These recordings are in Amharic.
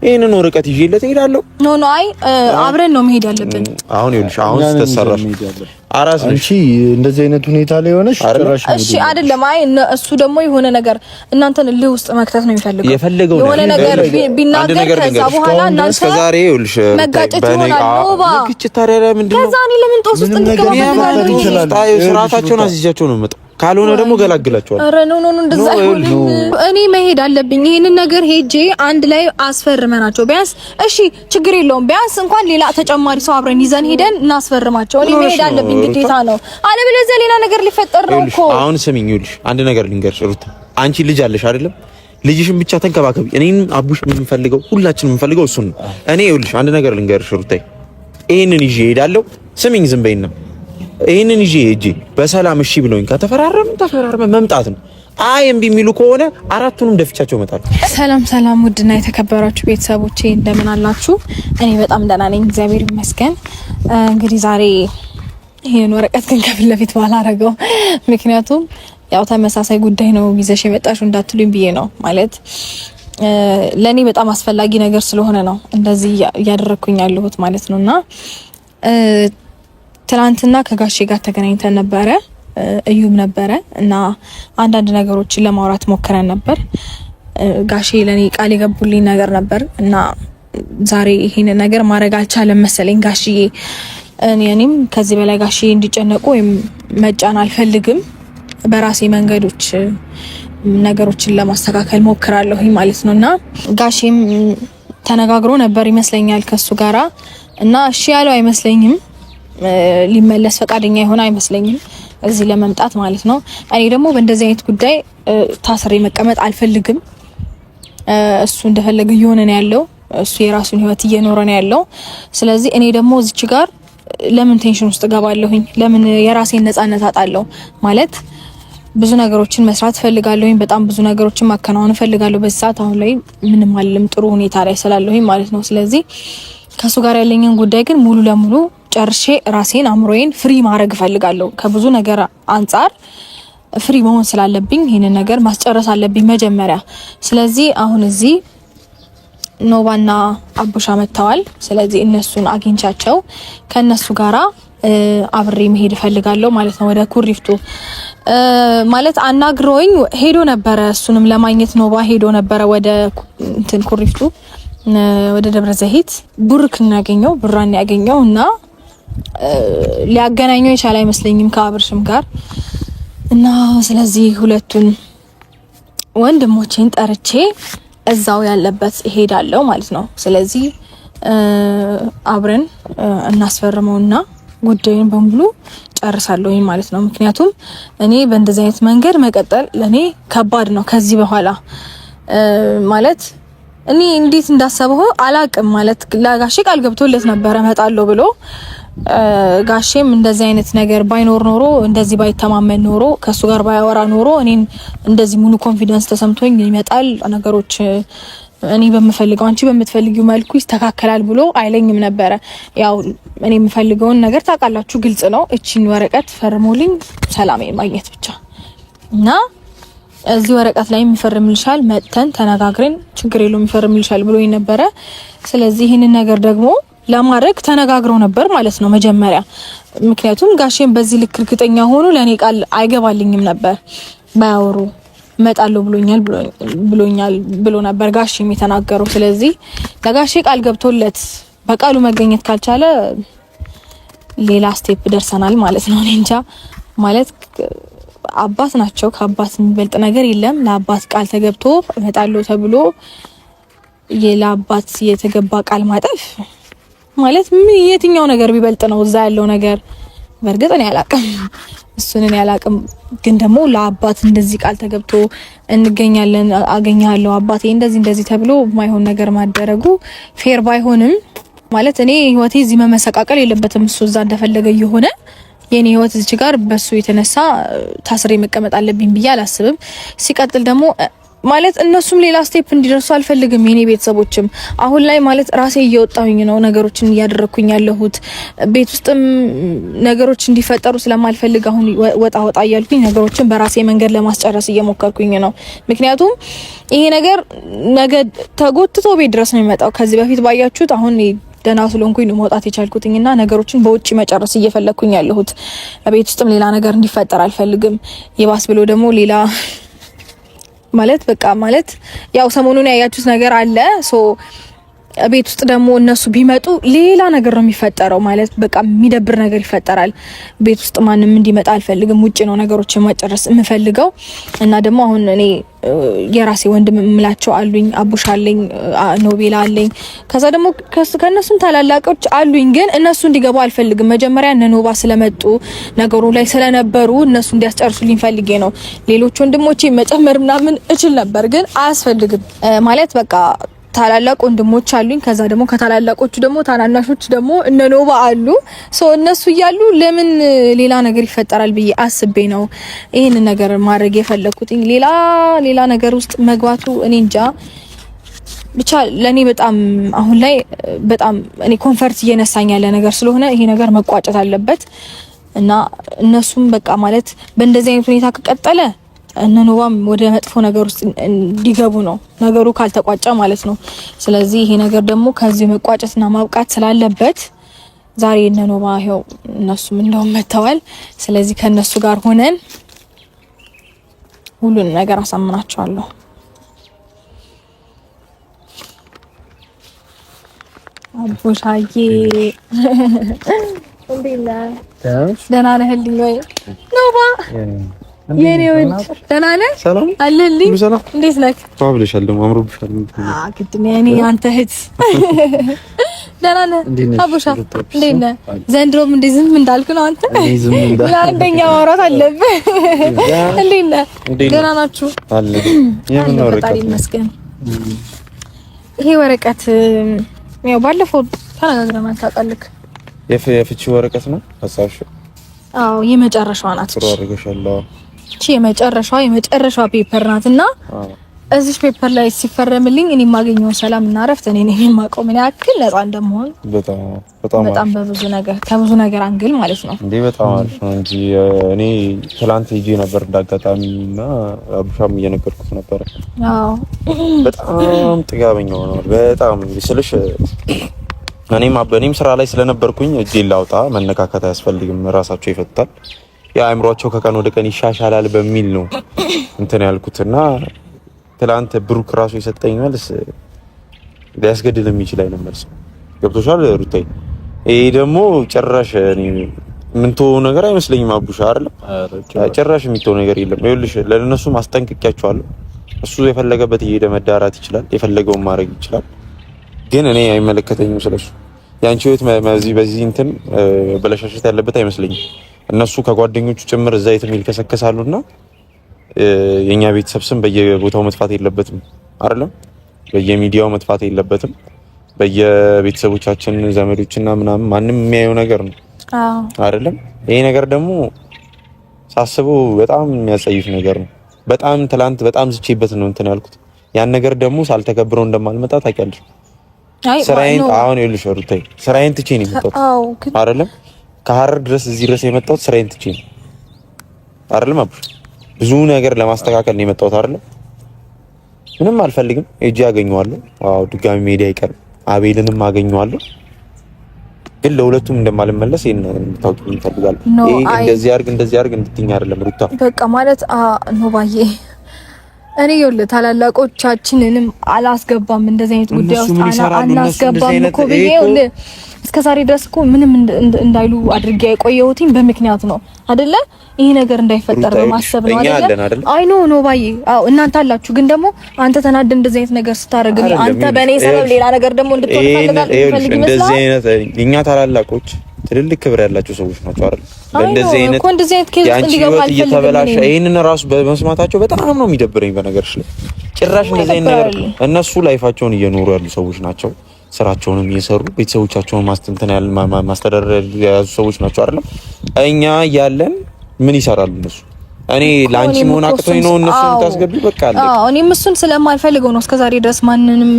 ይሄንን ወረቀት ይዤለት እሄዳለሁ። ኖ አይ አብረን ነው መሄድ ያለብን። አሁን ይኸውልሽ አሁን ተሰራሽ አራስ አንቺ እንደዚህ አይነት ሁኔታ ላይ ሆነሽ ጭራሽ እሺ አይደለም። አይ እሱ ደግሞ የሆነ ነገር እናንተን ልህ ውስጥ መክተት ነው የሚፈልገው። የሆነ ነገር ቢናገር ከዛ በኋላ እናንተ እስከዛሬ ይኸውልሽ መጋጨት ይሆናል። ኖባ ግጭት ታዲያ ምንድነው? ከዛ እኔ ለምን ጦስ ውስጥ እንድትገባ ታዩ ስርዓታቸውን አዝዣቸው ነው የምመጣው። ካልሆነ ደግሞ ገላግላቸዋል። አረ ኖ እንደዛ አይሆንም። እኔ መሄድ አለብኝ። ይሄንን ነገር ሄጄ አንድ ላይ አስፈርመናቸው ቢያንስ እሺ ችግር የለውም። ቢያንስ እንኳን ሌላ ተጨማሪ ሰው አብረን ይዘን ሄደን እናስፈርማቸው። እኔ መሄድ አለብኝ ግዴታ ነው። አለበለዚያ ሌላ ነገር ሊፈጠር ነው እኮ። አሁን ስሚኝ፣ ይኸውልሽ አንድ ነገር ልንገርሽ ሩት፣ አንቺ ልጅ አለሽ አይደለም? ልጅሽን ብቻ ተንከባከቢ። እኔን አቡሽ የምንፈልገው ሁላችንም የምንፈልገው እሱን ነው። እኔ ይኸውልሽ አንድ ነገር ልንገርሽ ሩታይ፣ ይሄንን ይዤ እሄዳለሁ። ስሚኝ ዝም በይና ይሄንን ይዤ ሂጂ በሰላም እሺ ብሎኝ ከተፈራረመ መምጣት ነው። አይ እምቢ የሚሉ ከሆነ አራቱንም ደፍቻቸው እመጣለሁ። ሰላም ውድና የተከበራችሁ ቤተሰቦቼ እንደምን አላችሁ? እኔ በጣም ደህና ነኝ፣ እግዚአብሔር ይመስገን። እንግዲህ ዛሬ ይሄን ወረቀት ግን ከፊት ለፊት ባላረገው፣ ምክንያቱም ያው ተመሳሳይ ጉዳይ ነው ይዘሽ የመጣሽው እንዳትሉኝ ብዬ ነው። ማለት ለኔ በጣም አስፈላጊ ነገር ስለሆነ ነው እንደዚህ እያደረኩኝ ያለሁት ማለት ነውና ትናንትና ከጋሼ ጋር ተገናኝተን ነበረ። እዩም ነበረ እና አንዳንድ ነገሮችን ለማውራት ሞክረን ነበር። ጋሼ ለኔ ቃል የገቡልኝ ነገር ነበር እና ዛሬ ይሄን ነገር ማድረግ አልቻለም መሰለኝ ጋሼዬ። እኔም ከዚህ በላይ ጋሼ እንዲጨነቁ ወይም መጫን አልፈልግም። በራሴ መንገዶች ነገሮችን ለማስተካከል ሞክራለሁ ማለት ነውና ጋሼም ተነጋግሮ ነበር ይመስለኛል ከሱ ጋራ እና እሺ ያለው አይመስለኝም። ሊመለስ ፈቃደኛ ይሆን አይመስለኝም እዚህ ለመምጣት ማለት ነው። እኔ ደግሞ በእንደዚህ አይነት ጉዳይ ታስሬ መቀመጥ አልፈልግም። እሱ እንደፈለገ እየሆነ ነው ያለው። እሱ የራሱን ህይወት እየኖረ ነው ያለው። ስለዚህ እኔ ደግሞ እዚች ጋር ለምን ቴንሽን ውስጥ ገባለሁኝ? ለምን የራሴን ነፃነት አጣለሁ? ማለት ብዙ ነገሮችን መስራት ፈልጋለሁኝ። በጣም ብዙ ነገሮችን ማከናወን ፈልጋለሁ። በዚህ ሰዓት አሁን ላይ ምንም አልልም፣ ጥሩ ሁኔታ ላይ ስላለሁኝ ማለት ነው። ስለዚህ ከሱ ጋር ያለኝን ጉዳይ ግን ሙሉ ለሙሉ ጨርሼ ራሴን አምሮዬን ፍሪ ማድረግ ፈልጋለሁ። ከብዙ ነገር አንጻር ፍሪ መሆን ስላለብኝ ይሄንን ነገር ማስጨረስ አለብኝ መጀመሪያ። ስለዚህ አሁን እዚህ ኖባና አቡሻ መተዋል። ስለዚህ እነሱን አግኝቻቸው ከነሱ ጋራ አብሬ መሄድ ፈልጋለሁ ማለት ነው ወደ ኩሪፍቱ። ማለት አናግሮኝ ሄዶ ነበረ፣ እሱንም ለማግኘት ኖባ ሄዶ ነበረ ወደ እንትን ኩሪፍቱ ወደ ደብረ ዘይት ቡርክን ያገኘው ብራን ያገኘው እና ሊያገናኘው የቻለ አይመስለኝም ከአብርሽም ጋር እና ስለዚህ ሁለቱን ወንድሞቼን ጠርቼ እዛው ያለበት እሄዳለሁ ማለት ነው። ስለዚህ አብረን እናስፈርመውና ጉዳዩን በሙሉ ጨርሳለሁ ማለት ነው። ምክንያቱም እኔ በእንደዚህ አይነት መንገድ መቀጠል ለኔ ከባድ ነው ከዚህ በኋላ ማለት እኔ እንዴት እንዳሰበው አላቅም። ማለት ለጋሼ ቃል ገብቶለት ነበር እመጣለሁ ብሎ ጋሼም እንደዚህ አይነት ነገር ባይኖር ኖሮ እንደዚህ ባይተማመን ኖሮ ከሱ ጋር ባያወራ ኖሮ እኔን እንደዚህ ሙሉ ኮንፊደንስ ተሰምቶኝ ይመጣል ነገሮች እኔ በመፈልገው አንቺ በመትፈልጊው መልኩ ይስተካከላል ብሎ አይለኝም ነበር። ያው እኔ የምፈልገውን ነገር ታውቃላችሁ፣ ግልጽ ነው። እቺን ወረቀት ፈርሞልኝ ሰላሜን ማግኘት ብቻ እና እዚህ ወረቀት ላይ የሚፈርምልሻል መተን ተነጋግረን ችግር የለውም የሚፈርምልሻል ብሎኝ ነበረ። ስለዚህ ይሄንን ነገር ደግሞ ለማድረግ ተነጋግረው ነበር ማለት ነው መጀመሪያ። ምክንያቱም ጋሼም በዚህ ልክ እርግጠኛ ሆኖ ለኔ ቃል አይገባልኝም ነበር። ባያወሩ እመጣለሁ ብሎኛል ብሎ ነበር ጋሼም የተናገረው። ስለዚህ ለጋሼ ቃል ገብቶለት በቃሉ መገኘት ካልቻለ ሌላ ስቴፕ ደርሰናል ማለት ነው። እኔ እንጃ ማለት አባት ናቸው፣ ከአባት የሚበልጥ ነገር የለም። ለአባት ቃል ተገብቶ እመጣለሁ ተብሎ የለአባት የተገባ ቃል ማጠፍ ማለት የትኛው ነገር ቢበልጥ ነው እዛ ያለው ነገር? በእርግጥ እኔ አላቅም፣ እሱን እኔ አላቅም። ግን ደግሞ ለአባት እንደዚህ ቃል ተገብቶ እንገኛለን አገኛለሁ አባቴ እንደዚህ ተብሎ ማይሆን ነገር ማደረጉ ፌር ባይሆንም ማለት እኔ ህይወቴ እዚህ መመሰቃቀል የለበትም። እሱ እዛ እንደፈለገ የሆነ የኔ ህይወት እዚህ ጋር በሱ የተነሳ ታስሬ መቀመጥ አለብኝ ብዬ አላስብም። ሲቀጥል ደግሞ ማለት እነሱም ሌላ ስቴፕ እንዲደርሱ አልፈልግም። የኔ ቤተሰቦችም አሁን ላይ ማለት ራሴ እየወጣሁኝ ነው ነገሮችን እያደረኩኝ ያለሁት። ቤት ውስጥም ነገሮች እንዲፈጠሩ ስለማልፈልግ አሁን ወጣ እያልኩኝ ነገሮችን በራሴ መንገድ ለማስጨረስ እየሞከርኩኝ ነው። ምክንያቱም ይሄ ነገር ነገ ተጎትቶ ቤት ድረስ ነው የሚመጣው። ከዚህ በፊት ባያችሁት አሁን ደህና ስለሆንኩኝ ነው መውጣት የቻልኩትኝና ነገሮችን በውጪ መጨረስ እየፈለኩኝ ያለሁት። ቤት ውስጥም ሌላ ነገር እንዲፈጠር አልፈልግም። ይባስ ብሎ ደግሞ ሌላ ማለት በቃ ማለት ያው ሰሞኑን ያያችሁት ነገር አለ። ሶ ቤት ውስጥ ደግሞ እነሱ ቢመጡ ሌላ ነገር ነው የሚፈጠረው። ማለት በቃ የሚደብር ነገር ይፈጠራል። ቤት ውስጥ ማንንም እንዲመጣ አልፈልግም። ውጪ ነው ነገሮችን መጨረስ የምፈልገው እና ደግሞ አሁን እኔ የራሴ ወንድም እምላቸው አሉኝ። አቡሽ አለኝ፣ ኖቤላ አለኝ። ከዛ ደግሞ ከነሱም ታላላቆች አሉኝ። ግን እነሱ እንዲገቡ አልፈልግም። መጀመሪያ እነ ኖባ ስለመጡ ነገሩ ላይ ስለነበሩ እነሱ እንዲያስጨርሱልኝ ፈልጌ ነው። ሌሎች ወንድሞቼ መጨመር ምናምን እችል ነበር፣ ግን አያስፈልግም። ማለት በቃ ታላላቅ ወንድሞች አሉኝ። ከዛ ደግሞ ከታላላቆቹ ደግሞ ታናናሾች ደግሞ እነ ኖባ አሉ። ሶ እነሱ እያሉ ለምን ሌላ ነገር ይፈጠራል ብዬ አስቤ ነው ይሄን ነገር ማድረግ የፈለኩት። ሌላ ነገር ውስጥ መግባቱ እኔ እንጃ ብቻ ለኔ በጣም አሁን ላይ በጣም እኔ ኮንፈርት እየነሳኝ ያለ ነገር ስለሆነ ይሄ ነገር መቋጨት አለበት እና እነሱም በቃ ማለት በእንደዚህ አይነት ሁኔታ ከቀጠለ እነ ኖባም ወደ መጥፎ ነገር ውስጥ እንዲገቡ ነው ነገሩ ካልተቋጨ ማለት ነው። ስለዚህ ይሄ ነገር ደግሞ ከዚህ መቋጨትና ማብቃት ስላለበት ዛሬ እነ ኖባ ይኸው እነሱም እንደውም መተዋል። ስለዚህ ከነሱ ጋር ሆነን ሁሉን ነገር አሳምናቸዋለሁ። አቦሻዬ እንዴና ደህና ነህልኝ ወይ ኖባ? የኔው ደህና ነህ? ሰላም አለልኝ። እንዴት ነህ? ታብለሻል ደግሞ አምሮብሻል። ግድ ነው እኔ አንተ እህት ደህና ነህ? አቦሻ እንዴት ነህ? ዘንድሮም እንዴ ዝም እንዳልክ ነው አንተ? አንደኛ ማውራት አለብህ። እንዴት ነህ? ደህና ናችሁ? አለ የምን ወረቀት ይመስገን። ይሄ ወረቀት ያው ባለፈው ተነጋግረናል ታውቃለህ። የፍቺ ወረቀት ነው ሀሳብሽ? አዎ የመጨረሻዋ ናት። ጥሩ አድርገሻለሁ። እቺ የመጨረሻዋ ፔፐር ናትና እዚህ ፔፐር ላይ ሲፈረምልኝ እኔ የማገኘው ሰላም እና እረፍት እኔ ነኝ የማውቀው ምን ያክል ነፃ እንደምሆን በጣም በብዙ ነገር ከብዙ ነገር አንግል ማለት ነው። እንዴ በጣም አሪፍ ነው እንጂ እኔ ትላንት ሄጄ ነበር እንዳጋጣሚና አቡሻም እየነገርኩት ነበር። አዎ በጣም ጥጋበኛ ሆኗል። በጣም ስልሽ እኔም ስራ ላይ ስለነበርኩኝ እጄን ላውጣ መነካከት አያስፈልግም፣ ራሳቸው ይፈታል። የአእምሮአቸው ከቀን ወደ ቀን ይሻሻላል በሚል ነው እንትን ያልኩትና ትላንት ብሩክ ራሱ የሰጠኝ መልስ ሊያስገድል የሚችል አይነት መልስ ገብቶሻል ሩታይ? ይሄ ደግሞ ጭራሽ እኔ ምንቶ ነገር አይመስለኝም። አቡሻ አይደለም ጭራሽ የሚተው ነገር የለም። ይኸውልሽ ለነሱ ማስጠንቀቂያቸዋለሁ። እሱ የፈለገበት እየሄደ መዳራት ይችላል፣ የፈለገውን ማድረግ ይችላል። ግን እኔ አይመለከተኝም ስለሱ። ያንቺ ህይወት በዚህ እንትን በለሻሸት ያለበት አይመስለኝም። እነሱ ከጓደኞቹ ጭምር እዛ የትም ይልከሰከሳሉና የኛ ቤተሰብ ስም በየቦታው መጥፋት የለበትም አይደለም፣ በየሚዲያው መጥፋት የለበትም። በየቤተሰቦቻችን ዘመዶችና ምናምን ማንም የሚያየው ነገር ነው አይደለም። ይሄ ነገር ደግሞ ሳስበው በጣም የሚያጸይፍ ነገር ነው። በጣም ትላንት በጣም ዝቼበት ነው እንትን ያልኩት። ያን ነገር ደግሞ ሳልተከብረው እንደማልመጣ ታውቂያለሽ። ስራዬን አሁን ይኸውልሽ ሩታይ ስራዬን ትቼ ነው የመጣሁት አይደለም። ከሐረር ድረስ እዚህ ድረስ የመጣሁት ስራዬን ትቼ ነው አይደለም። አብሽ ብዙ ነገር ለማስተካከል ነው የመጣሁት አይደለም። ምንም አልፈልግም፣ እጄ አገኘዋለሁ። አዎ ድጋሚ ሜዲ አይቀርም። አቤልንም አገኘዋለሁ። ግን ለሁለቱም እንደማልመለስ እንድታውቂ እንፈልጋለን። ይሄ እንደዚህ አድርግ እንድትይኝ አይደለም ሩታ። በቃ ማለት ነው ባዬ እኔ ይኸውልህ ታላላቆቻችንንም አላስገባም እንደዚህ አይነት ጉዳይ ውስጥ አናስገባም እኮ ብዬ ይኸውልህ እስከ ዛሬ ድረስ እኮ ምንም እንዳይሉ አድርጌ የቆየሁትኝ በምክንያት ነው አይደለ? ይሄ ነገር እንዳይፈጠር በማሰብ ነው አይደለ? አይ ኖ ባዬ አዎ እናንተ አላችሁ። ግን ደግሞ አንተ ተናደ እንደዚህ አይነት ነገር ስታረግ አንተ በእኔ ሰበብ ሌላ ነገር ደግሞ እንድትሆን ፈልጋለህ ይመስላል። እንደዚህ አይነት እኛ ታላላቆች ትልልቅ ክብር ያላቸው ሰዎች ናቸው አይደል? እንደዚህ አይነት ኬዝ ውስጥ እንዲገባ እየተበላሸ ይሄንን ራሱ በመስማታቸው በጣም ነው የሚደብረኝ። በነገርሽ ላይ ጭራሽ እንደዚህ አይነት ነገር እነሱ ላይፋቸውን እየኖሩ ያሉ ሰዎች ናቸው። ስራቸውንም እየሰሩ ቤተሰቦቻቸውን ማስተዳደር የያዙ ሰዎች ናቸው አይደል? እኛ ያለን ምን ይሰራሉ እነሱ? እኔ ላንቺ መሆን አቅቶኝ ነው እነሱን ታስገቢ በቃ አለ። እኔም እሱን ስለማልፈልገው ነው እስከዛሬ ድረስ ማንንም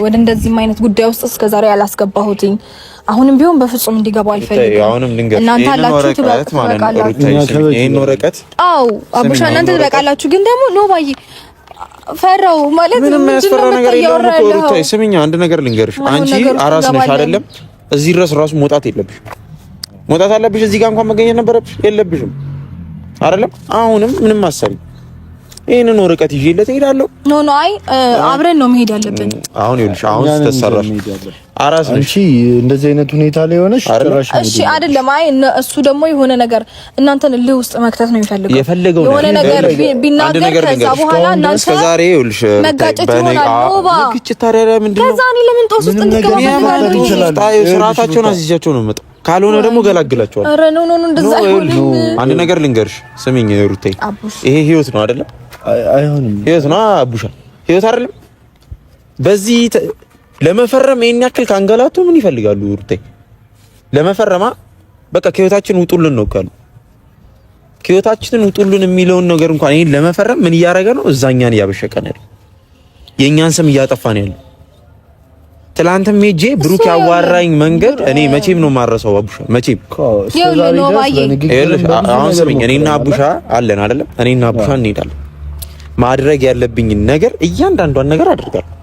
ወደ እንደዚህ አይነት ጉዳይ ውስጥ እስከዛሬ ያላስገባሁትኝ። አሁንም ቢሆን በፍጹም እንዲገባ አልፈልግም። አሁንም ልንገር እናንተ አላችሁ ትበቃላችሁ። ይሄን ወረቀት አቡሻ እናንተ ትበቃላችሁ። ግን ደግሞ ኖ ባይ ፈራው ማለት ምንም ያስፈራ ነገር የለም እኮ ሩታይ። ስሚኝ አንድ ነገር ልንገርሽ፣ አንቺ አራስ ነሽ አይደለም? እዚህ ድረስ ራሱ መውጣት የለብሽም። መውጣት አለብሽ። እዚህ ጋር እንኳን መገኘት ነበረብሽ የለብሽም አይደለም? አሁንም ምንም አሰሪ ይሄንን ወረቀት ይዤለት እሄዳለሁ። ኖ አይ አብረን ነው መሄድ ያለብን። አሁን ይኸውልሽ አሁን ተሰራሽ አራስ ነሽ። አንቺ እንደዚህ አይነት ሁኔታ ላይ ሆነሽ ተራሽ ነው። እሺ አይደለም። አይ እሱ ደግሞ የሆነ ነገር እናንተን ልህ ውስጥ መክተት ነው የሚፈልገው። የሆነ ነገር ቢናገር ከዛ በኋላ እናንተ እስከዛሬ ይኸውልሽ መጋጨት ይሆናል። ኖባ ግጭት ታዲያ ምንድን ነው? ከዛ እኔ ለምን ጦስ ውስጥ እንድትገባ ታዩ ስርዓታቸውን አስይዣቸው ነው የምመጣው። ካልሆነ ደግሞ ገላግላቸዋለሁ። ኧረ ኖ እንደዛ አይሆንም። አንድ ነገር ልንገርሽ፣ ስሚኝ ሩቴ፣ ይሄ ህይወት ነው አይደለም? አይሆንም። ህይወት ነው አቡሻ፣ ህይወት አይደለም። በዚህ ለመፈረም ይሄን ያክል ካንገላቱ ምን ይፈልጋሉ ሩቴ? ለመፈረማ በቃ ከህይወታችን ውጡልን ነው ካሉ ከህይወታችን ውጡልን የሚለውን ነገር እንኳን ይሄን ለመፈረም ምን እያደረገ ነው? እዛኛን እያበሸቀን ያለው የኛን ስም እያጠፋ ነው ያለው። ትላንትም ሄጄ ብሩክ ያዋራኝ መንገድ እኔ መቼም ነው ማረሰው አቡሻ፣ መቼም አሁን ስሚኝ፣ እኔና አቡሻ አለን አይደለም? እኔና አቡሻ እንሄዳለን። ማድረግ ያለብኝ ነገር እያንዳንዷን ነገር አድርጋለሁ።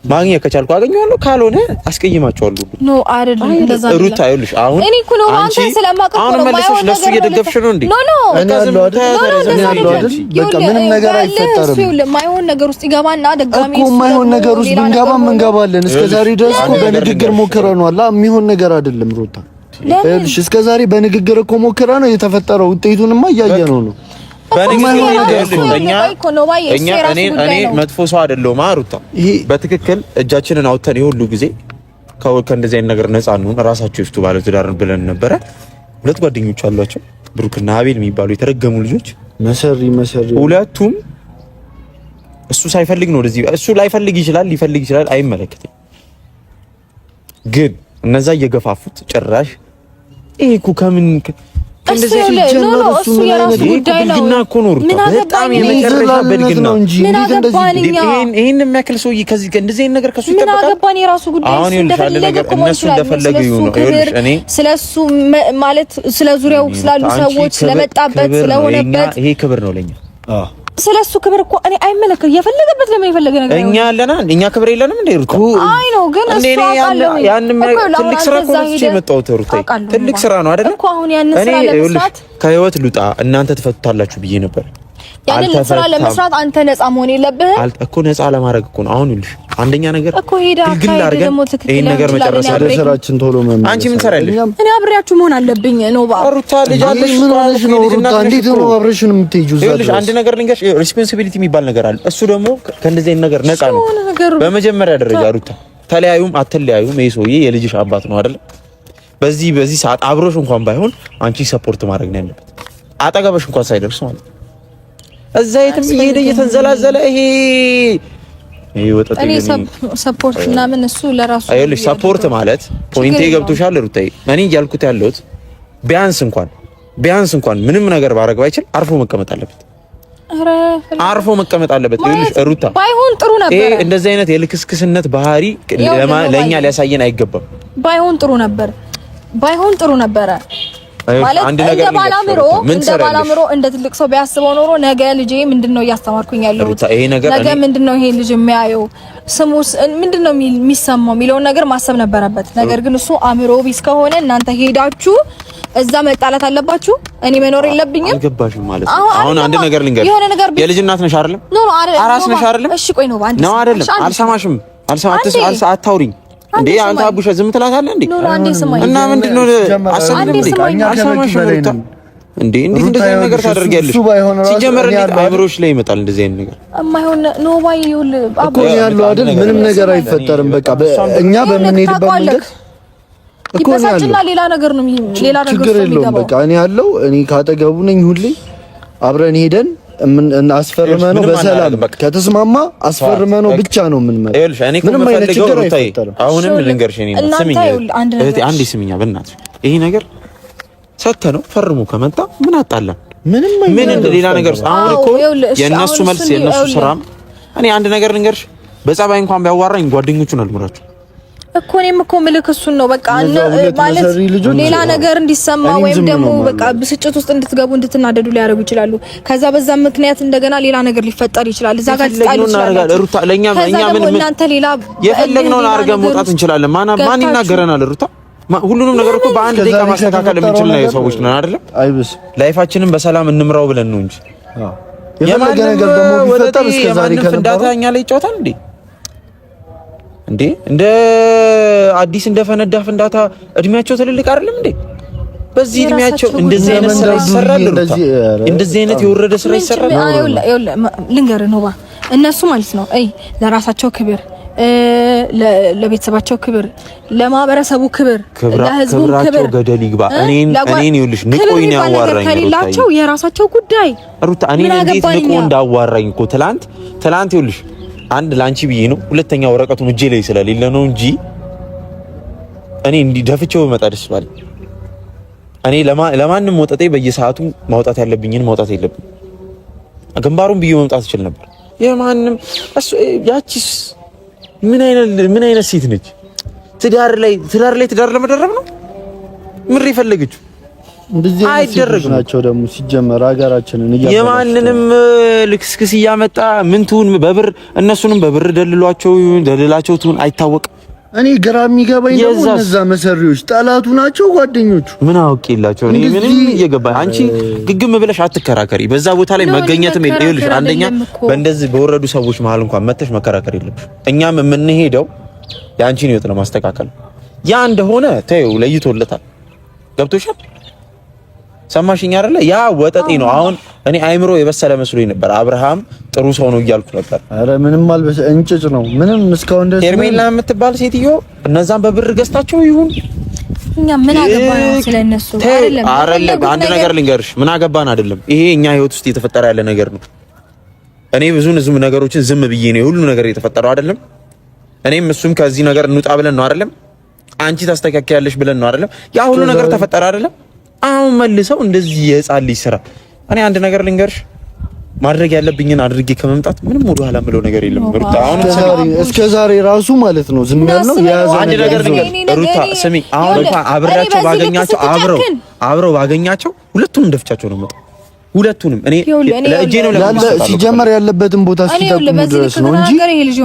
ማግኘት ከቻልኩ አገኘዋለሁ፣ ካልሆነ አስቀይማቸዋለሁ። ኖ አይደለም እንደዛ ነው ሩታ። ይኸውልሽ አሁን እኔ እኮ ነው አንተ ስለማቀቅ ነው ማለት ለሱ እየደገፍሽ ነው እንዴ? ኖ እኔ ያለው አይደል? በቃ ምንም ነገር አይፈጠርም። እሱ የማይሆን ነገር ውስጥ ይገባና ደጋሚ እኮ የማይሆን ነገር ውስጥ ብንገባም እንገባለን። እስከዛሬ ድረስ እኮ በንግግር ሞክረናል። የሚሆን ነገር አይደለም ሩታ። ይኸውልሽ እስከዛሬ በንግግር እኮ ሞክራ ነው የተፈጠረው። ውጤቱንማ እያየነው ነው። እኔ መጥፎ ሰው አይደለሁም ሩታ። በትክክል እጃችንን አውጥተን የሁሉ ጊዜ ከእንደዚህ አይነት ነገር ነፃ እንሁን፣ ራሳቸው ይፍቱ ባለ ትዳር ብለን ነበረ። ሁለት ጓደኞች አሏቸው ብሩክና አቤል የሚባሉ የተረገሙ ልጆች። መሰሪ ሁለቱም እሱ ሳይፈልግ ነው ወደዚህ። እሱ ላይፈልግ ይችላል፣ ሊፈልግ ይችላል፣ አይመለከትም። ግን እነዛ እየገፋፉት ጭራሽ ይሄ እኮ ከምን እሱ የራሱ ጉዳይ ነው። በጣም የመጨረሻ በድግና ይሄን የሚያክል ሰውዬ ከዚህ እንደዚህ አይነት ነገር ከሱ ይጠበቃል። ምን አገባን? የራሱ ጉዳይ አሁን እነሱ እንደፈለገ ይሁን ነው። ይኸውልሽ እኔ ስለሱ ማለት ስለ ዙሪያው ስላሉ ሰዎች ስለመጣበት ስለሆነበት ይሄ ክብር ነው ለኛ። ስለሱ ክብር እኮ እኔ አይመለከት የፈለገበት ለምን የፈለገ ነገር እኛ ያለና እኛ ክብር የለንም እንዴ ሩታ? አይ ነው ግን እሱ አቃለው ያንን ትልቅ ስራ እኮ ነው የመጣሁት ሩታ። ትልቅ ስራ ነው አይደል እኮ አሁን ያንን ስራ ለመስራት ከህይወት ልውጣ እናንተ ትፈቱታላችሁ ብዬ ነበር። ያንን ስራ ለመስራት አንተ ነፃ መሆን የለብህም እኮ። ነፃ ለማድረግ እኮ ነው አሁን ይልሽ አንደኛ ነገር እኮ ሄዳ ደግሞ ይሄን ነገር መጨረስ ስራችን ቶሎ መመለስ። አንቺ ምን ትሰራለሽ? እኔ አብሬያችሁ መሆን አለብኝ ነው ሩታ። ልጅ አለሽ ምን ሆነሽ ነው ሩታ? እንዴት ነው አብረሽን የምትሄጂው? ይኸውልሽ አንድ ነገር ልንገርሽ፣ ሪስፖንሲቢሊቲ የሚባል ነገር አለ። እሱ ደግሞ ከእንደዚህ አይነት ነገር ነፃ ነው። በመጀመሪያ ደረጃ ሩታ ተለያዩም አትለያዩም ይሄ ሰውዬ የልጅሽ አባት ነው አይደል? በዚህ ሰዓት አብሮሽ እንኳን ባይሆን አንቺ ሰፖርት ማድረግ ነው ያለበት፣ አጠገብሽ እንኳን ሳይደርስ ማለት እዛ የትም እየሄደ እየተንዘላዘለ ይሄ ወጣት እኔ ሰፖርት ምናምን እሱ ለራሱ አይልሽ። ሰፖርት ማለት ፖይንቴ ገብቶሻል ሩታዬ? እኔ እያልኩት ያለሁት ቢያንስ እንኳን ምንም ነገር ባረግ ባይችል አርፎ መቀመጥ አለበት። አርፎ መቀመጥ አለበት። ይኸውልሽ ሩታ ባይሆን ጥሩ ነበር። ይሄ እንደዚህ አይነት የልክስክስነት ባህሪ ለኛ ሊያሳየን አይገባም። ባይሆን ጥሩ ነበረ ማለት እንደ ባላምሮ እንደ ትልቅ ሰው ቢያስበው ኖሮ ነገ ልጄ ምንድነው እያስተማርኩኝ ያለሁት፣ ነገ ምንድነው ይሄ ልጅ የሚያየው፣ ስሙስ ምንድነው የሚሰማው የሚለውን ነገር ማሰብ ነበረበት። ነገር ግን እሱ አእምሮ ቢስ ከሆነ እናንተ ሄዳችሁ እዛ መጣላት አለባችሁ። እኔ መኖር የለብኝም። አልገባሽም ማለት ነው። አሁን አንድ ነገር ልንገርሽ፣ የልጅ እናት ነሽ አይደለም? አራስ ነሽ አይደለም? እሺ ቆይ ነው ባንድ ነው አይደለም? አልሰማሽም። አታውሪኝ እንዴ አንተ አቡሻ ዝም ትላታለህ እንዴ? እና ምንድነው አሰብን እንዴ? አልሰማሽም እንዴ? እንዴት እንደዚህ አይነት ነገር ታደርጊያለሽ? ሲጀመር እንዴት አእምሮሽ ላይ ይመጣል እንደዚህ አይነት ነገር? የማይሆን ነው ባይውል እኮ ያለው አይደል? ምንም ነገር አይፈጠርም። በቃ እኛ በምንሄድበት መንገድ እኮ ይበሳጭና ሌላ ነገር ነው ችግር የለውም። በቃ እኔ ያለው እኔ ካጠገቡ ነኝ ሁሌ አብረን ሄደን አስፈርመ ነው በሰላም ከተስማማ አስፈርመ ነው ብቻ ነው የምንመጣው። ምንም አይነት ችግር አይፈጠርም። አሁንም ልንገርሽ እኔ ስሚኝ እህቴ አንዴ ስሚኛ በእናትሽ ይሄ ነገር ሰተ ነው ፈርሙ ከመጣ ምን አጣላን? ምን ሌላ ነገር አሁን እኮ የነሱ መልስ የነሱ ስራም እኔ አንድ ነገር ልንገርሽ በጸባይ እንኳን ቢያዋራኝ ጓደኞቹን አልምራቸው እኮ እኔም እኮ ምልክ እሱን ነው በቃ ማለት ሌላ ነገር እንዲሰማ ወይም ደግሞ በቃ ብስጭት ውስጥ እንድትገቡ እንድትናደዱ ሊያደርጉ ይችላሉ። ከዛ በዛ ምክንያት እንደገና ሌላ ነገር ሊፈጠር ይችላል። እዛ ጋር ተጣሉ ይችላል። ሩታ ለኛ ምን እናንተ ሌላ የፈለግነውን አድርገን መውጣት እንችላለን። ማን ይናገረናል? ሩታ ሁሉንም ነገር እኮ በአንድ ደቂቃ ማስተካከል የምንችል ነው ሰዎች ነን አይደለም? አይብስ ላይፋችንን በሰላም እንምራው ብለን ነው እንጂ የማን ነገር ደግሞ ቢፈጠር እስከ ዛሬ ከነዳታኛ ላይ ይጫወታል እንዴ እንደ አዲስ እንደፈነዳ ፍንዳታ እድሜያቸው ትልልቅ አይደለም እንዴ? በዚህ እድሜያቸው እንደዚህ አይነት ስራ ይሰራል? እንደዚህ አይነት የወረደ ስራ ይሰራል? ልንገርህ ነው እነሱ ማለት ነው ለራሳቸው ክብር ለቤተሰባቸው ክብር ለማህበረሰቡ ክብር ለህዝቡ ክብር ገደል ይግባ። እኔን ይኸውልሽ ንቆይ ነው ያዋራኝ ከሌላቸው የራሳቸው ጉዳይ ሩታ እኔን እንዴት ንቆ እንዳዋራኝ እኮ ትላንት ይኸውልሽ አንድ ላንቺ ብዬ ነው ሁለተኛ ወረቀቱን እጄ ላይ ስለሌለ ነው እንጂ እኔ እንዲደፍቸው መጣ ደስ ባለ እኔ ለማንም ወጣቴ በየሰዓቱ ማውጣት ያለብኝን ማውጣት የለብኝ ግንባሩን ብዬ መምጣት እችል ነበር። የማንም እሱ ያቺስ ምን አይነት ሴት ነች? ትዳር ላይ ትዳር ለመደረብ ነው ምን ይፈልገችው? እንደዚህ አይደረግም ናቸው ደግሞ ሲጀመር ሀገራችንን የማንንም ልክስክስ እያመጣ ምን ትሁን በብር እነሱንም በብር ደልላቸው ትሁን አይታወቅም። እኔ ግራ የሚገባኝ ደግሞ እነዛ መሰሪዎች ጠላቱ ናቸው ጓደኞቹ ምን አውቄላቸው እኔ ምንም እየገባኝ አንቺ ግግም ብለሽ አትከራከሪ። በዛ ቦታ ላይ መገኘትም ይኸውልሽ አንደኛ በእንደዚህ በወረዱ ሰዎች መሀል እንኳን መተሽ መከራከር የለብሽ። እኛም የምንሄደው ያንቺን ህይወት ለማስተካከል ያ እንደሆነ ተይው ለይቶለታል። ገብቶሻል? ሰማሽኝ አይደለ? ያ ወጠጤ ነው። አሁን እኔ አይምሮ የበሰለ መስሎኝ ነበር። አብርሃም ጥሩ ሰው ነው እያልኩ ነበር። አረ ምንም አልበሰ እንጭጭ ነው። ምንም እስካሁን ድረስ ሄርሜላ የምትባል ሴትዮ እነዛን በብር ገዝታቸው ይሁን እኛ ምን አገባን ስለነሱ? አይደለም አንድ ነገር ልንገርሽ፣ ምን አገባን አይደለም። ይሄ እኛ ህይወት ውስጥ የተፈጠረ ያለ ነገር ነው። እኔ ብዙ ነገሮችን ዝም ብዬ ነው ሁሉ ነገር የተፈጠረው አይደለም። እኔም እሱም ከዚህ ነገር እንውጣ ብለን ነው አይደለም። አንቺ ታስተካክያለሽ ብለን ነው አይደለም። ያ ሁሉ ነገር ተፈጠረ አይደለም። አሁን መልሰው እንደዚህ የህፃን ልጅ ስራ። እኔ አንድ ነገር ልንገርሽ፣ ማድረግ ያለብኝን አድርጌ ከመምጣት ምንም ወደ ኋላ ምለው ነገር የለም። ሩታ አሁን እስከ ዛሬ ራሱ ማለት ነው ዝም ያልነው የያዘ አንድ ነገር ልንገርሽ ሩታ ስሚ፣ አሁን እንኳን አብሬያቸው ባገኛቸው አብረው ባገኛቸው ሁለቱንም እንደፍቻቸው ነው የምመጣው። ሁለቱንም እኔ ለእጄ ነው ሲጀመር ያለበትን ቦታ ሲጠቁም ድረስ ነው እንጂ ይሄ ልጅ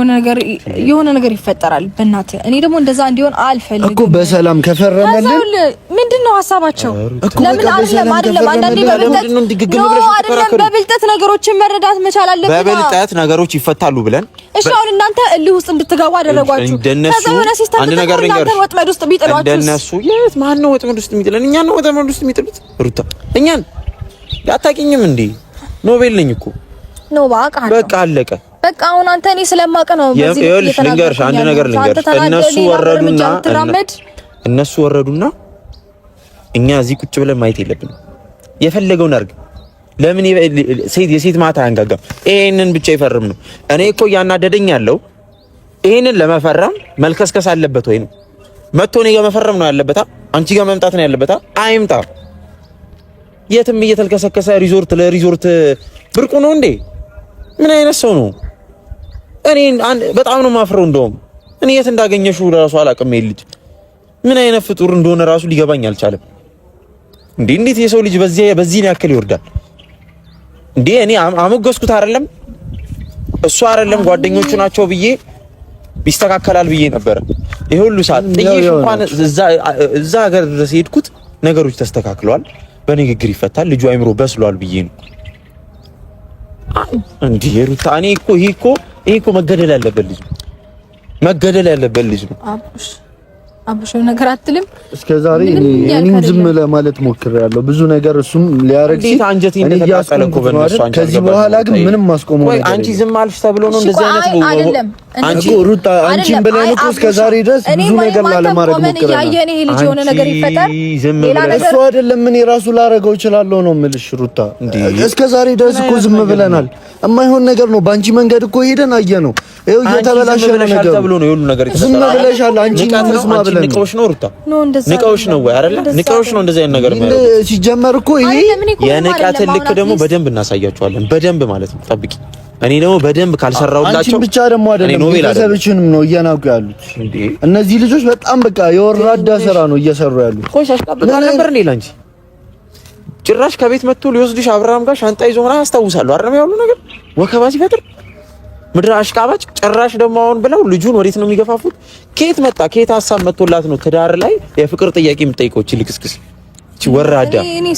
የሆነ ነገር ይፈጠራል። በእናትህ እኔ ደግሞ እንደዛ እንዲሆን አልፈልግም እኮ በሰላም ከፈረመልን ምንድነው ሐሳባቸው? ለምን አይደለም አንዳንዴ በብልጠት ነገሮችን መረዳት መቻል አለብን። በብልጠት ነገሮች ይፈታሉ ብለን እሺ፣ አሁን እናንተ እልህ ውስጥ እንድትገቡ አደረጓችሁ። ከዛ የሆነ ሲስተም አንድ ነገር እናንተ ወጥመድ ውስጥ ቢጥሏችሁ እንደነሱ የት ማን ነው ወጥመድ ውስጥ የሚጥለን? እኛን ነው ወጥመድ ውስጥ የሚጥሉት ሩታ እኛን ያታቂኝም እንዴ ኖቤል ነኝ እኮ ነው በቃ አለቀ። በቃ አሁን አንተ እኔ ስለማውቅ ነው በዚህ ልንገርሽ አንድ ነገር ልንገርሽ። እነሱ ወረዱና እኛ እዚህ ቁጭ ብለን ማየት የለብንም። የፈለገውን አድርግ። ለምን የሴት ማታ አንጋጋም? ይሄንን ብቻ ይፈርም ነው። እኔ እኮ እያናደደኝ ያለው ይሄንን ለመፈረም መልከስከስ አለበት ወይ ነው መጥቶ እኔ ጋር መፈረም ነው ያለበት? አንቺ ጋር መምጣት ነው ያለበት? አይምጣ። የትም እየተልከሰከሰ ሪዞርት ለሪዞርት ብርቁ ነው እንዴ? ምን አይነት ሰው ነው? እኔ በጣም ነው ማፍረው። እንደውም እኔ የት እንዳገኘሽው ራሱ አላውቅም። ልጅ ምን አይነት ፍጡር እንደሆነ ራሱ ሊገባኝ አልቻለም። እንዴት የሰው ልጅ በዚህ ያክል ይወርዳል እንዴ? እኔ አሞገስኩት አይደለም እሱ አይደለም ጓደኞቹ ናቸው ብዬ ይስተካከላል ብዬ ነበር። ይሄ ሁሉ ሰዓት ጥዬሽ እንኳን እዛ ሀገር ድረስ ሄድኩት። ነገሮች ተስተካክለዋል። በንግግር ይፈታል። ልጁ አይምሮ በስሏል ብዬ ነው እንዴ? ሩታ እኔ እኮ ይሄ እኮ መገደል ያለበት ልጅ ነው። አብሽ ነገር አትልም። እስከዛሬ እኔም ዝም ለማለት ሞክሬያለሁ ብዙ ነገር እሱም ሊያረግ ሲል አንጀቴ እንደተቃጠለ እኮ በእነሱ አንጀት። ከዚህ በኋላ ግን ምንም ማስቆመው ነገር አንቺ ዝም አልሽ ተብሎ ነው እንደዚህ አይነት አይደለም። አንቺ ሩታ አንቺን ብለን እኮ እስከ ዛሬ ድረስ ብዙ ነገር ላለማድረግ ሞክረናል። ያየኔ ይሄ ልጅ የሆነ ነገር ይፈጠር ሌላ ነገር እሱ አይደለም ምን ራሱ ላረገው እችላለሁ ነው የምልሽ ሩታ። እስከ ዛሬ ድረስ እኮ ዝም ብለናል። የማይሆን ነገር ነው ባንቺ መንገድ እኮ ሄደን አየነው። ይኸው እየተበላሸ ነገር ተብሎ ነው የሁሉ ነገር ይፈጠራል። ዝም ብለሻል አንቺ መስማ ብለን ንቀውሽ ነው ሩታ ንቀውሽ ነው ወይ አይደለ? ንቀውሽ ነው እንደዚህ አይነት ነገር ማለት ሲጀመር እኮ ይሄ የንቃት ልክ ደግሞ በደንብ እናሳያቸዋለን። በደንብ ማለት ነው ጠብቂ። እኔ ደግሞ በደንብ ካልሰራውላቸው አንቺን ብቻ ደግሞ አይደለም ቤተሰብሽንም ነው እያናቁ ያሉት። እነዚህ ልጆች በጣም በቃ የወራዳ ስራ ነው እየሰሩ ያሉት። ቆይ አሽቃብጣል ነበር እንዴ ላንቺ? ጭራሽ ከቤት መጥቶ ሊወስድሽ አብርሃም ጋር ሻንጣ ይዞ ሆና አስታውሳለሁ አይደል? ያሉ ነገር ወከባ ሲፈጥር ምድር አሽቃባጭ። ጭራሽ ደግሞ አሁን ብለው ልጁን ወዴት ነው የሚገፋፉት? ከየት መጣ? ከየት ሀሳብ መጥቶላት ነው ትዳር ላይ የፍቅር ጥያቄ የምጠይቀው? እቺ ልክስክስ እቺ ወራዳ እኔ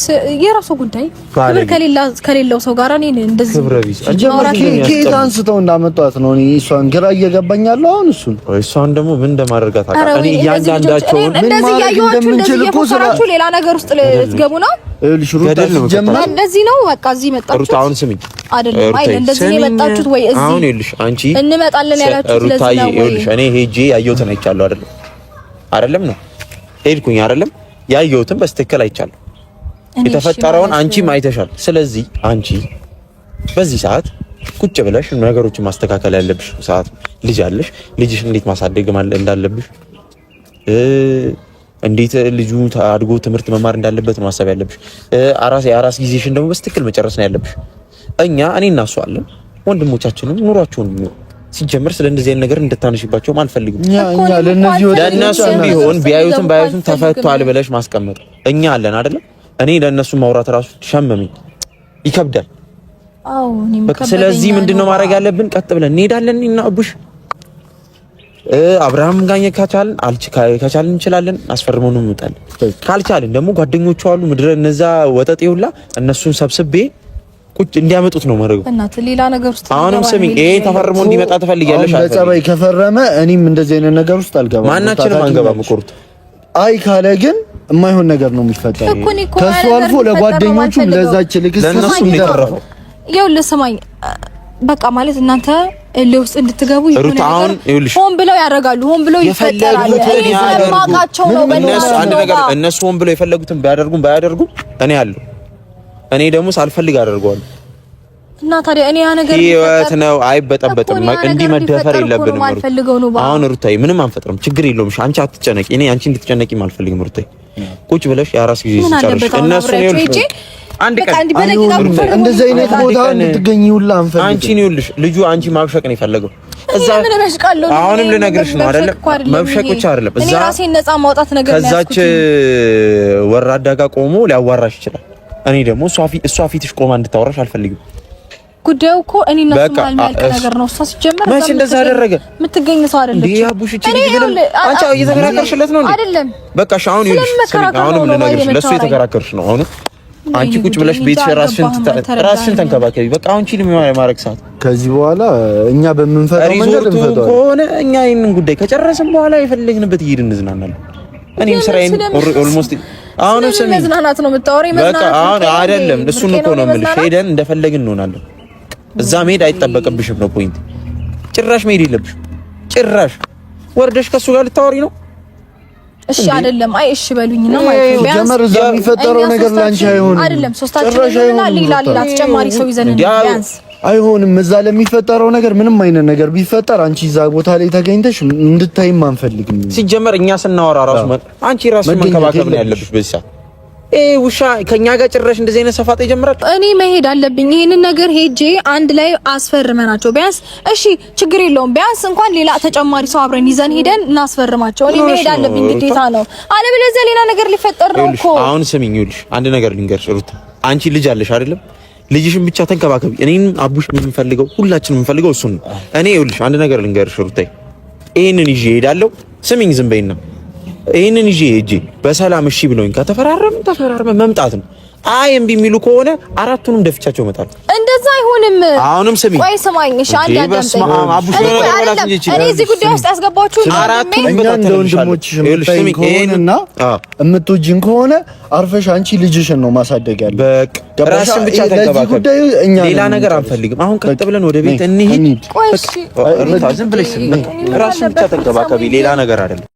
የራሱ ጉዳይ ክብር ከሌለው ሰው ጋር እኔ እንደዚህ ከየት አንስተው እንዳመጣት ነው እኔ እሷን ግራ እየገባኝ ያለው አሁን እሷን ደግሞ ምን እንደማደርጋት አውቃለሁ። እኔ እያንዳንዳቸውን ምን ማድረግ እንደምንችል እኮ ስራችሁ ሌላ ነገር ውስጥ ልትገቡ ነው። እንደዚህ ነው በቃ እዚህ መጣችሁ። አሁን ስሚኝ አይደለም አይደል እንደዚህ ነው የመጣችሁት ወይ እዚህ አሁን ይኸውልሽ አንቺ እንመጣለን ያላችሁት ለዚህ ነው ወይ? ይኸውልሽ እኔ ሄጄ ያየሁትን አይቻለሁ አይደለም ነው ሄድኩኝ አይደለም ያየሁትን በስትክክል አይቻለሁ። የተፈጠረውን አንቺም አይተሻል። ስለዚህ አንቺ በዚህ ሰዓት ቁጭ ብለሽ ነገሮችን ማስተካከል ያለብሽ ሰዓት ልጅ አለሽ። ልጅሽ እንዴት ማሳደግ እንዳለብሽ እንዴት ልጁ አድጎ ትምህርት መማር እንዳለበት ማሰብ ያለብሽ። አራስ ጊዜሽን ደግሞ በስትክክል መጨረስ ነው ያለብሽ። እኔ እና እሱ አለን ወንድሞቻችንም ኑሯቸውን ሲጀምር ስለ እንደዚህ አይነት ነገር እንድታነሽባቸው አልፈልግም። እኛ ለነሱ ቢሆን ቢያዩትም ባያዩትም ተፈቷል ብለሽ ማስቀመጥ እኛ አለን አይደለም። እኔ ለነሱ ማውራት ራሱ ሸመመኝ፣ ይከብዳል። በቃ ስለዚህ ምንድነው ማድረግ ያለብን? ቀጥ ብለን እንሄዳለን እና አቡሽ አብርሃም ጋር ከቻልን እንችላለን፣ አስፈርመው ነው እንመጣለን። ካልቻልን ደግሞ ጓደኞቹ አሉ ምድረ እነዛ ወጠጤ ሁላ እነሱን ሰብስቤ ቁጭ እንዲያመጡት ነው ማድረግ። እናት ሌላ ነገር ውስጥ አሁንም ስሚ፣ ይሄ ተፈርሞ እንዲመጣ ትፈልጊያለሽ? በጸባይ ከፈረመ እኔም እንደዚህ አይነት ነገር ውስጥ አልገባም። ማናችንም አንገባም። ኮርት አይ ካለ ግን የማይሆን ነገር ነው የሚፈጠረው። ከሱ አልፎ ለጓደኞቹ ለዛች ልክስ ለነሱ የሚተረፈው ይኸውልህ፣ ስማኝ በቃ ማለት እናንተ ለውስጥ እንድትገቡ ይሁን ሆን ብለው ያደርጋሉ። ሆን ብለው ይፈጠራሉ። እኔ ስለማውቃቸው ነው። እነሱ ሆን ብለው የፈለጉትን ባያደርጉም እኔ አለሁ። እኔ ደግሞ ሳልፈልግ አደርገዋለሁ። እና ታዲያ እኔ ያ ነገር ህይወት ነው፣ አይበጠበጥም። እንዲህ መደፈር የለብንም። አሁን ሩታዬ ምንም አንፈጥርም፣ ችግር የለውም። አንቺ አትጨነቂ፣ እኔ አንቺ እንድትጨነቂም አልፈልግም። ሩታዬ ቁጭ ብለሽ የአራስ ጊዜ ሲጨርሽ እነሱ ነው አንድ ቀን እንደዚህ አይነት ቦታ እንድትገኝ ሁላ አንፈልግም። አንቺ ነው ይኸውልሽ፣ ልጁ አንቺ ማብሸቅ ነው የፈለገው። አሁንም ልነግርሽ ነው አይደለም፣ መብሸቅ ብቻ አይደለም። እኔ ራሴን ነፃ ማውጣት ነገር ነው። ከዛች ወራዳ ጋር ቆሞ ሊያዋራሽ ይችላል። እኔ ደግሞ እሷ ፊትሽ ቆማ እንድታወራሽ አልፈልግም። ጉዳዩ እኮ እኔ እና እሱ ማለት ያልከ ነገር ነው። እሷ ሲጀመር መቼ እንደዛ አደረገ? የምትገኝ ሰው አይደለች። እንዴ አቡሽ እቺ ልጅ ግን አንቺ እየተከራከርሽለት ነው እንዴ? አይደለም በቃ አሁን ይኸውልሽ፣ አሁንም ልነግርሽ ለሱ የተከራከርሽ ነው። አሁን አንቺ ቁጭ ብለሽ ቤትሽ ራስሽን ተንከባከቢ። በቃ አሁን ቺ ማድረግ ሰዓት ከዚህ በኋላ እኛ በምንፈታው መንገድ እንፈታው ከሆነ እኛ ይሄንን ጉዳይ ከጨረስን በኋላ የፈለግንበት እየሄድን እንዝናናለን። እኔም ስራዬን ኦልሞስት አሁንም ስሚ መዝናናት ነው የምታወሪው። በቃ አሁን አይደለም እሱን እኮ ነው የምልሽ። ሄደን እንደፈለግን እንሆናለን። እዛ መሄድ አይጠበቅብሽም ነው ፖይንት። ጭራሽ መሄድ የለብሽም። ጭራሽ ወርደሽ ከሱ ጋር ልታወሪ ነው። እሺ አይደለም። አይ እሺ በሉኝ ነው ማለት ነው። ጀመር እዛ የሚፈጠረው ነገር ላንቺ አይሆንም። አይደለም ሶስታችን ሌላ ተጨማሪ ሰው ይዘን ቢያንስ አይሆንም። እዛ ለሚፈጠረው ነገር ምንም አይነት ነገር ቢፈጠር አንቺ እዛ ቦታ ላይ ተገኝተሽ እንድታይም አንፈልግም። ሲጀመር እኛ ስናወራ ራሱ አንቺ ራስሽ መንከባከብ ነው ያለብሽ በዚህ ሰዓት። ውሻ ከኛ ጋር ጭራሽ እንደዚህ አይነት ሰፋጥ ይጀምራል። እኔ መሄድ አለብኝ። ይሄንን ነገር ሄጄ አንድ ላይ አስፈርመናቸው ቢያንስ እሺ ችግር የለውም። ቢያንስ እንኳን ሌላ ተጨማሪ ሰው አብረን ይዘን ሄደን እናስፈርማቸው። እኔ መሄድ አለብኝ ግዴታ ነው። አለበለዚያ ሌላ ነገር ሊፈጠር ነው እኮ። አሁን ስሚኝ፣ ይኸውልሽ አንድ ነገር ልንገርሽ ሩታ፣ አንቺ ልጅ አለሽ አይደለም? ልጅሽን ብቻ ተንከባከቢ። እኔን አቡሽ የምንፈልገው ሁላችንም የምንፈልገው እሱን ነው። እኔ ይኸውልሽ አንድ ነገር ልንገርሽ ሩታ፣ ይሄንን ይዤ እሄዳለሁ። ስሚኝ ዝም በይና ይሄንን ይዤ ሂጂ በሰላም እሺ ብሎኝ ከተፈራረም ተፈራረመ መምጣት ነው። አይ እምቢ የሚሉ ከሆነ አራቱንም ደፍቻቸው እመጣለሁ። እንደዛ አይሆንም። አሁንም ስሚ፣ ቆይ ስማኝ። እሺ አንዴ አዳምጠኝ። እኔ እዚህ ጉዳይ ውስጥ ያስገባችሁ እኛ እንደ ወንድሞችሽ የምትጠይኝ ከሆነና የምትወጂኝ ከሆነ አርፈሽ አንቺ ልጅሽን ነው ማሳደግ ያለው። በቃ ራስሽን ብቻ ተንከባከቢ። ሌላ ነገር አንፈልግም። አሁን ቀጥ ብለን ወደ ቤት እንሂድ። ቆይ እሺ፣ ዝም ብለሽ ራስሽን ብቻ ተንከባከቢ። ሌላ ነገር አይደለም።